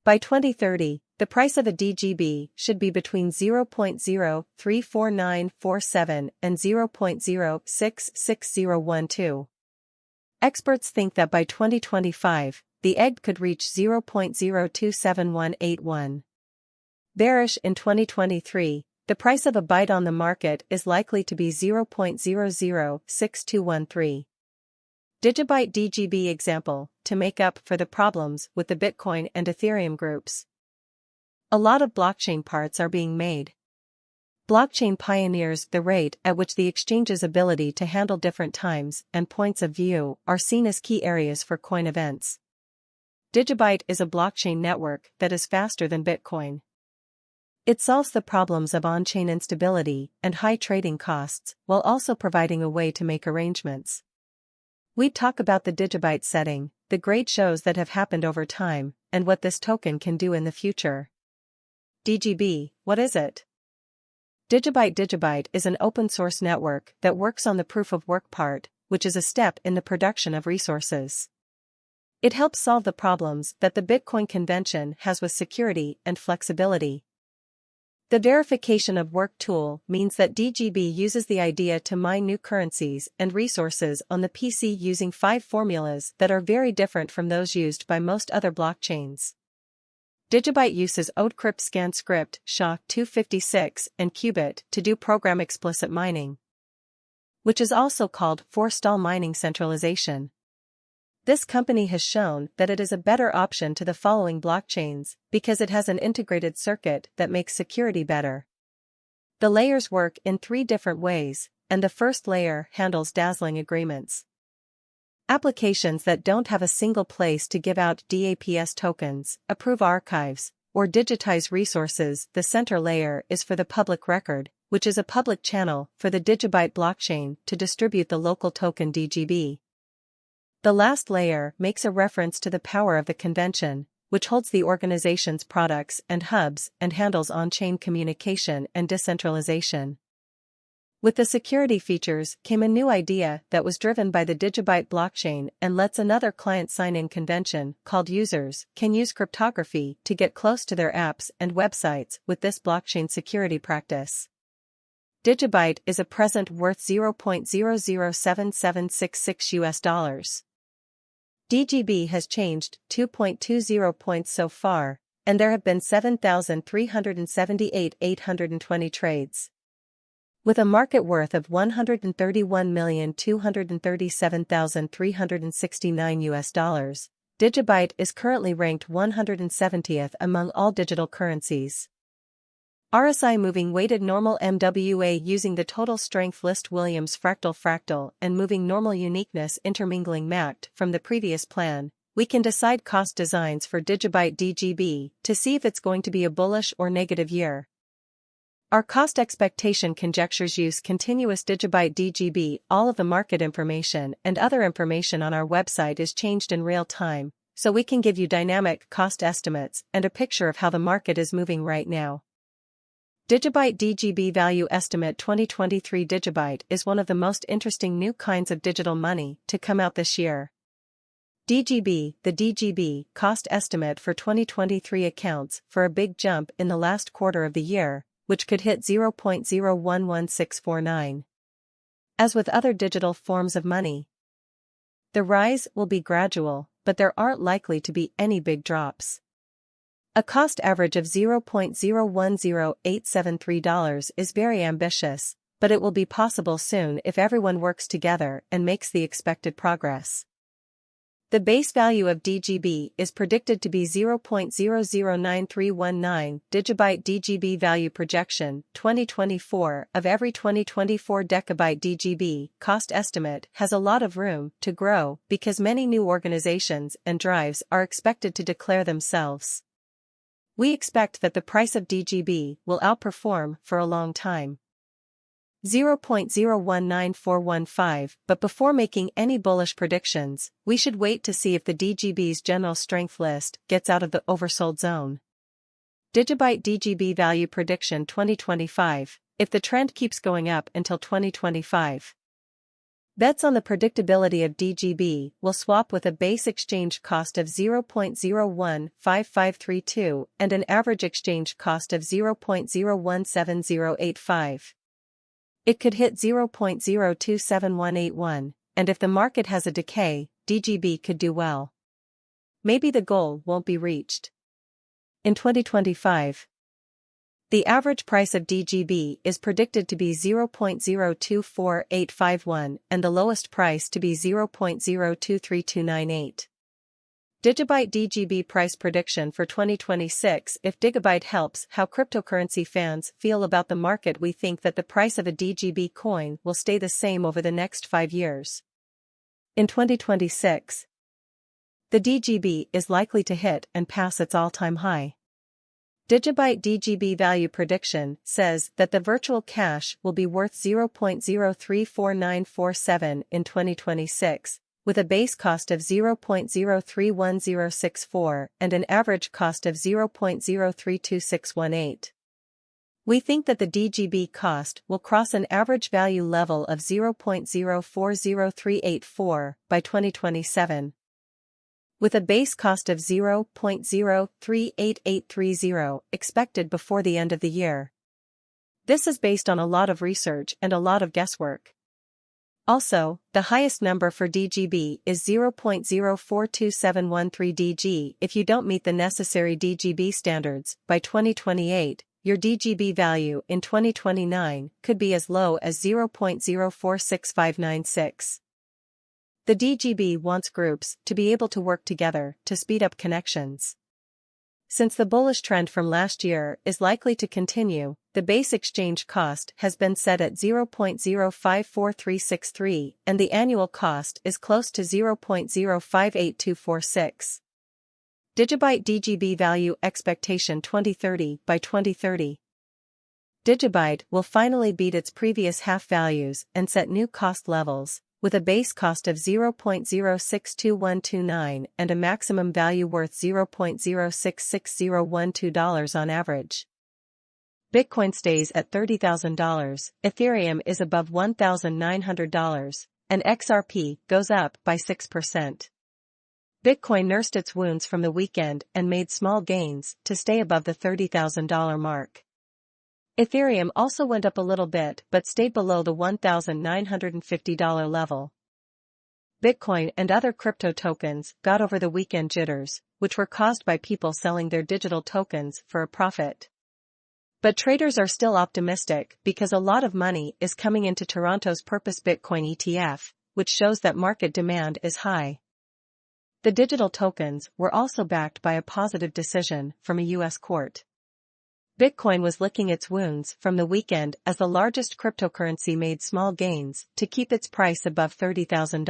By 2030, the price of a DGB should be between 0.034947 and 0.066012. Experts think that by 2025, the egg could reach 0.027181. Bearish in 2023, the price of a byte on the market is likely to be 0.006213. Digibyte DGB example, to make up for the problems with the Bitcoin and Ethereum groups. A lot of blockchain parts are being made. Blockchain pioneers the rate at which the exchange's ability to handle different times and points of view are seen as key areas for coin events. Digibyte is a blockchain network that is faster than Bitcoin. It solves the problems of on-chain instability and high trading costs while also providing a way to make arrangements. We talk about the Digibyte setting, the great shows that have happened over time, and what this token can do in the future. DGB, what is it? Digibyte is an open-source network that works on the proof-of-work part, which is a step in the production of resources. It helps solve the problems that the Bitcoin convention has with security and flexibility. The verification of work tool means that DGB uses the idea to mine new currencies and resources on the PC using 5 formulas that are very different from those used by most other blockchains. Digibyte uses Odecrypt scan script, SHA-256, and Qubit to do program explicit mining, which is also called forestall mining centralization. This company has shown that it is a better option to the following blockchains because it has an integrated circuit that makes security better. The layers work in 3 different ways, and the first layer handles dazzling agreements. Applications that don't have a single place to give out DAPS tokens, approve archives, or digitize resources. The center layer is for the public record, which is a public channel for the Digibyte blockchain to distribute the local token DGB. The last layer makes a reference to the power of the convention, which holds the organization's products and hubs and handles on-chain communication and decentralization. With the security features came a new idea that was driven by the Digibyte blockchain and lets another client sign-in convention called users can use cryptography to get close to their apps and websites with this blockchain security practice. Digibyte is at present worth $0.007766. DGB has changed 2.20 points so far, and there have been 7,378,820 trades. With a market worth of $131,237,369, Digibyte is currently ranked 170th among all digital currencies. RSI moving weighted normal MWA using the total strength list Williams fractal and moving normal uniqueness intermingling mapped from the previous plan, we can decide cost designs for Digibyte DGB to see if it's going to be a bullish or negative year. Our cost expectation conjectures use continuous Digibyte DGB. All of the market information and other information on our website is changed in real time, so we can give you dynamic cost estimates and a picture of how the market is moving right now. Digibyte DGB Value Estimate 2023. Digibyte is one of the most interesting new kinds of digital money to come out this year. DGB, the DGB cost estimate for 2023 accounts for a big jump in the last quarter of the year, which could hit 0.011649. As with other digital forms of money, the rise will be gradual, but there aren't likely to be any big drops. A cost average of $0.010873 is very ambitious, but it will be possible soon if everyone works together and makes the expected progress. The base value of DGB is predicted to be 0.009319. Digibyte DGB Value Projection 2024 of every 2024 decabyte DGB cost estimate has a lot of room to grow because many new organizations and drives are expected to declare themselves. We expect that the price of DGB will outperform for a long time. 0.019415. But before making any bullish predictions, we should wait to see if the DGB's general strength list gets out of the oversold zone. Digibyte DGB Value Prediction 2025, if the trend keeps going up until 2025. Bets on the predictability of DGB will swap with a base exchange cost of 0.015532 and an average exchange cost of 0.017085. It could hit 0.027181, and if the market has a decay, DGB could do well. Maybe the goal won't be reached. In 2025, the average price of DGB is predicted to be 0.024851 and the lowest price to be 0.023298. Digibyte DGB price prediction for 2026. If Digibyte helps how cryptocurrency fans feel about the market, we think that the price of a DGB coin will stay the same over the next 5 years. In 2026, the DGB is likely to hit and pass its all-time high. Digibyte DGB value prediction says that the virtual cash will be worth 0.034947 in 2026, with a base cost of 0.031064 and an average cost of 0.032618. We think that the DGB cost will cross an average value level of 0.040384 by 2027. With a base cost of 0.038830 expected before the end of the year. This is based on a lot of research and a lot of guesswork. Also, the highest number for DGB is 0.042713 DG. If you don't meet the necessary DGB standards, by 2028, your DGB value in 2029 could be as low as 0.046596. The DGB wants groups to be able to work together to speed up connections. Since the bullish trend from last year is likely to continue, the base exchange cost has been set at 0.054363 and the annual cost is close to 0.058246. Digibyte DGB value expectation 2030. By 2030, Digibyte will finally beat its previous half values and set new cost levels, with a base cost of 0.062129 and a maximum value worth $0.066012 on average. Bitcoin stays at $30,000, Ethereum is above $1,900, and XRP goes up by 6%. Bitcoin nursed its wounds from the weekend and made small gains to stay above the $30,000 mark. Ethereum also went up a little bit but stayed below the $1,950 level. Bitcoin and other crypto tokens got over the weekend jitters, which were caused by people selling their digital tokens for a profit. But traders are still optimistic because a lot of money is coming into Toronto's Purpose Bitcoin ETF, which shows that market demand is high. The digital tokens were also backed by a positive decision from a U.S. court. Bitcoin was licking its wounds from the weekend as the largest cryptocurrency made small gains to keep its price above $30,000.